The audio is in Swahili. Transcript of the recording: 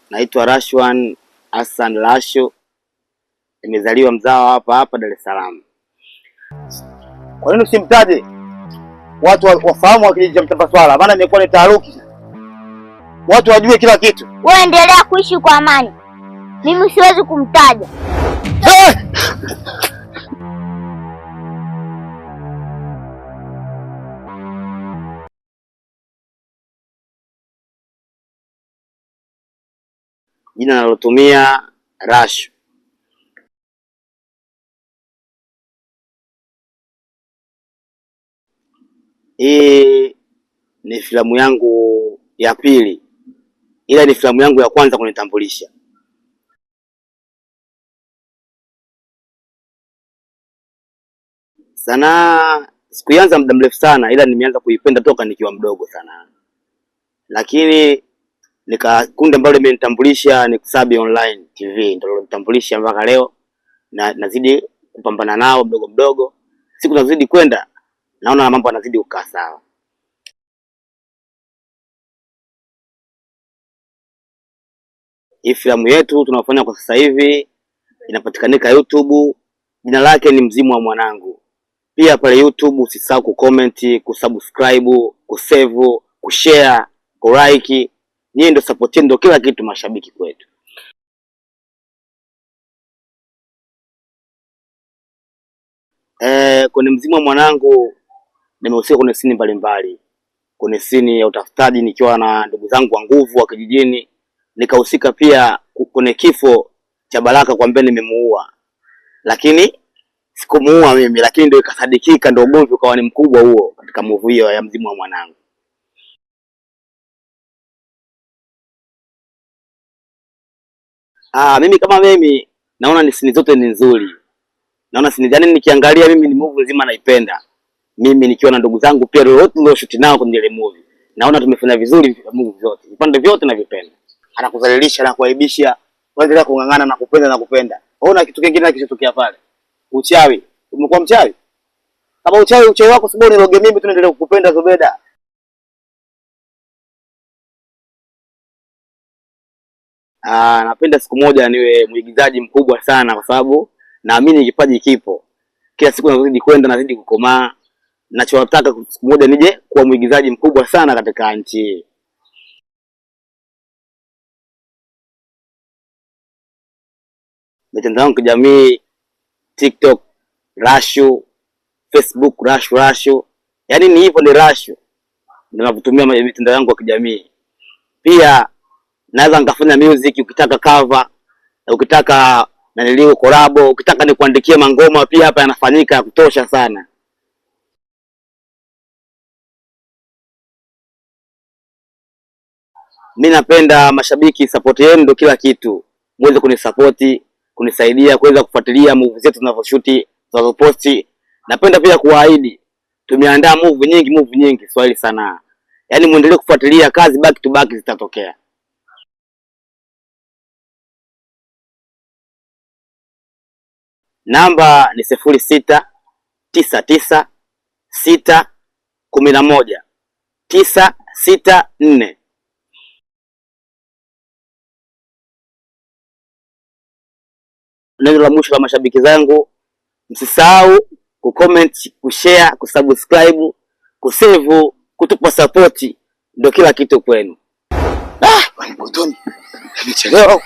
Naitwa Rashwan Hassan Lasho. Nimezaliwa mzao hapa Dar es Salaam. Kwa nini usimtaje? Watu wafahamu wa kijiji cha Mtambaswala, maana imekuwa ni taharuki. Watu wajue kila kitu. Wewe endelea kuishi kwa amani. Mimi siwezi kumtaja. Jina nalotumia Rasho. Hii ni filamu yangu ya pili, ila ni filamu yangu ya kwanza kunitambulisha. Sanaa sikuanza muda mrefu sana, ila nimeanza kuipenda toka nikiwa mdogo sana. Lakini kundi ambalo limenitambulisha ni Kusabi Online TV, ndio lilonitambulisha mpaka leo, na nazidi kupambana nao mdogo mdogo. Siku nazidi kwenda, naona mambo yanazidi kukaa sawa. Hii filamu yetu tunafanya kwa sasa hivi inapatikanika YouTube. Jina lake ni Mzimu wa Mwanangu. Pia pale YouTube usisahau kucomment, kusubscribe, kusave, kushare, kulike. Nyinyi ndio support, ndio kila kitu mashabiki kwetu. Kwenye Mzimu wa Mwanangu nimehusika kwenye scene mbalimbali. Kwenye scene ya utafutaji nikiwa na ndugu zangu wa nguvu wa kijijini, nikahusika pia kwenye kifo cha Baraka kwa mbele nimemuua. Lakini sikumuua mimi, lakini ndio ikasadikika, ndio ugomvi ukawa ni mkubwa huo katika movie hiyo ya Mzimu wa Mwanangu. Mimi kama mimi naona ni scene zote ni nzuri. Naona scene gani nikiangalia mimi ni movie nzima naipenda. Mimi nikiwa na ndugu zangu pia wote ndio shoot nao kwenye ile movie. Naona tumefanya vizuri movie zote. Vipande vyote navipenda. Anakudhalilisha na kuaibisha, waendelea kungangana na kupenda. Unaona kitu kingine kilichotokea pale. Uchawi. Umekuwa mchawi? Kama uchawi wako sababu niloge mimi tunaendelea kukupenda Zubeda. Napenda siku moja niwe mwigizaji mkubwa sana, kwa sababu naamini kipaji kipo. Kila siku nazidi kwenda, nazidi kukomaa. Ninachotaka siku moja nije kuwa mwigizaji mkubwa sana katika nchi hii. Mitandao ya kijamii TikTok Rasho, Facebook Rasho. Yaani ni hivyo, ni Rasho. Ninavutumia mitandao yangu ya kijamii. Pia naweza nikafanya music, ukitaka cover, ukitaka naniliu collab, ukitaka nikuandikie mangoma pia hapa yanafanyika ya kutosha sana. Mimi napenda mashabiki, support yenu ndio kila kitu. Muweze kunisupport, kunisaidia kuweza kufuatilia movie zetu tunavyoshoot, tunazoposti. Napenda pia kuahidi tumeandaa movie nyingi Swahili Sanaa. Yaani muendelee kufuatilia, kazi back to back zitatokea. Namba ni 0699611964. Neno la mwisho la mashabiki zangu, msisahau kucomment, kushare, kusubscribe, kusave, kutupa support, ndio kila kitu kwenu. Bwana Butoni. Nimechelewa.